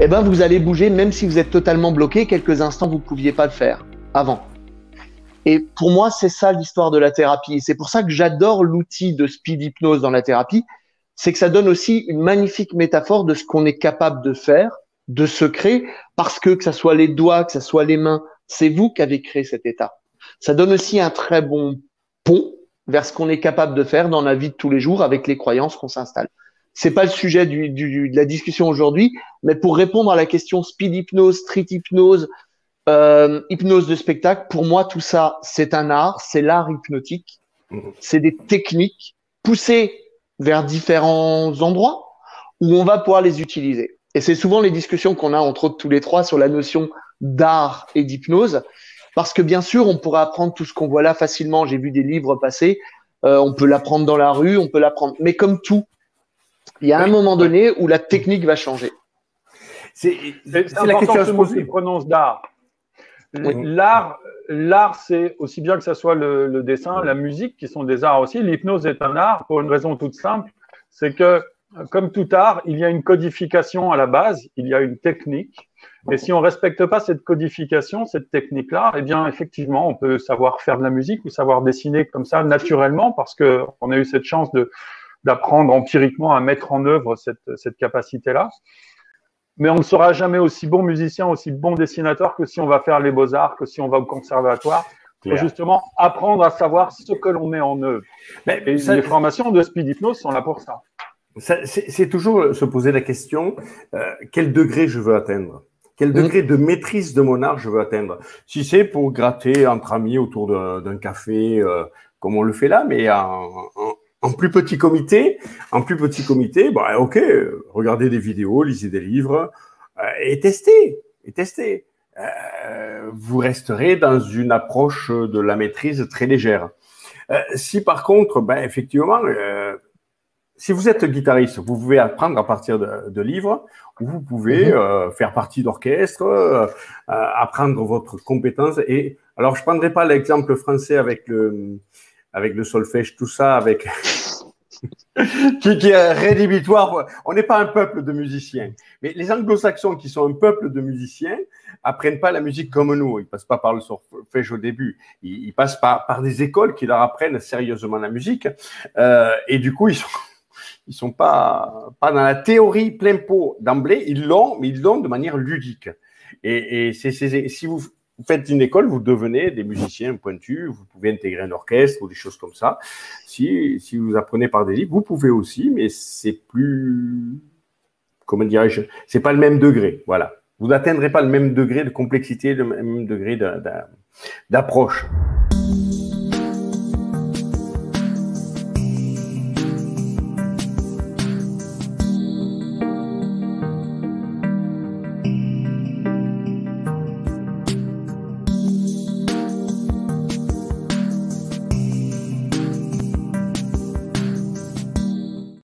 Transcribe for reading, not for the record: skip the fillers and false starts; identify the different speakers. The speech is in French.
Speaker 1: eh ben, vous allez bouger même si vous êtes totalement bloqué. Quelques instants, vous ne pouviez pas le faire avant. Et pour moi, c'est ça l'histoire de la thérapie. C'est pour ça que j'adore l'outil de speed hypnose dans la thérapie. C'est que ça donne aussi une magnifique métaphore de ce qu'on est capable de faire, de se créer, parce que ça soit les doigts, que ça soit les mains, c'est vous qui avez créé cet état. Ça donne aussi un très bon pont vers ce qu'on est capable de faire dans la vie de tous les jours avec les croyances qu'on s'installe. C'est pas le sujet de la discussion aujourd'hui, mais pour répondre à la question speed hypnose, street hypnose, hypnose de spectacle, pour moi, tout ça, c'est un art, c'est l'art hypnotique, c'est des techniques poussées vers différents endroits où on va pouvoir les utiliser. Et c'est souvent les discussions qu'on a entre autres tous les trois sur la notion d'art et d'hypnose, parce que bien sûr, on pourrait apprendre tout ce qu'on voit là facilement. J'ai vu des livres passer, on peut l'apprendre dans la rue, on peut l'apprendre. Mais comme tout, il y a un moment donné où la technique va changer.
Speaker 2: C'est la question ce mot qu'il prononce d'art. Oui. L'art, c'est aussi bien que ça soit le dessin, la musique, qui sont des arts aussi. L'hypnose est un art pour une raison toute simple, c'est que, comme tout art, il y a une codification à la base, il y a une technique. Et si on ne respecte pas cette codification, cette technique-là, eh bien, effectivement, on peut savoir faire de la musique ou savoir dessiner comme ça naturellement parce qu'on a eu cette chance d'apprendre empiriquement à mettre en œuvre cette capacité-là. Mais on ne sera jamais aussi bon musicien, aussi bon dessinateur que si on va faire les beaux-arts, que si on va au conservatoire. Il faut justement apprendre à savoir ce que l'on met en œuvre. Et les formations de speed hypnose sont là pour ça.
Speaker 3: C'est toujours se poser la question, quel degré je veux atteindre? Quel degré de maîtrise de mon art je veux atteindre? Si c'est pour gratter entre amis autour d'un café, comme on le fait là, mais en plus petit comité, bah, ok, regardez des vidéos, lisez des livres et testez. Vous resterez dans une approche de la maîtrise très légère. Si par contre, ben effectivement, si vous êtes guitariste, vous pouvez apprendre à partir de livres, ou vous pouvez faire partie d'orchestre, apprendre votre compétence. Et alors, je prendrai pas l'exemple français avec le solfège, tout ça, avec qui est rédhibitoire. On n'est pas un peuple de musiciens. Mais les anglo-saxons qui sont un peuple de musiciens apprennent pas la musique comme nous. Ils passent pas par le solfège au début. Ils passent par des écoles qui leur apprennent sérieusement la musique. Et du coup, ils sont pas dans la théorie plein pot d'emblée. Ils l'ont, mais ils l'ont de manière ludique. Et si vous faites une école, vous devenez des musiciens pointus, vous pouvez intégrer un orchestre ou des choses comme ça. Si vous apprenez par des livres, vous pouvez aussi, mais c'est plus, comment dirais-je, c'est pas le même degré. Voilà. Vous n'atteindrez pas le même degré de complexité, le même degré d'approche.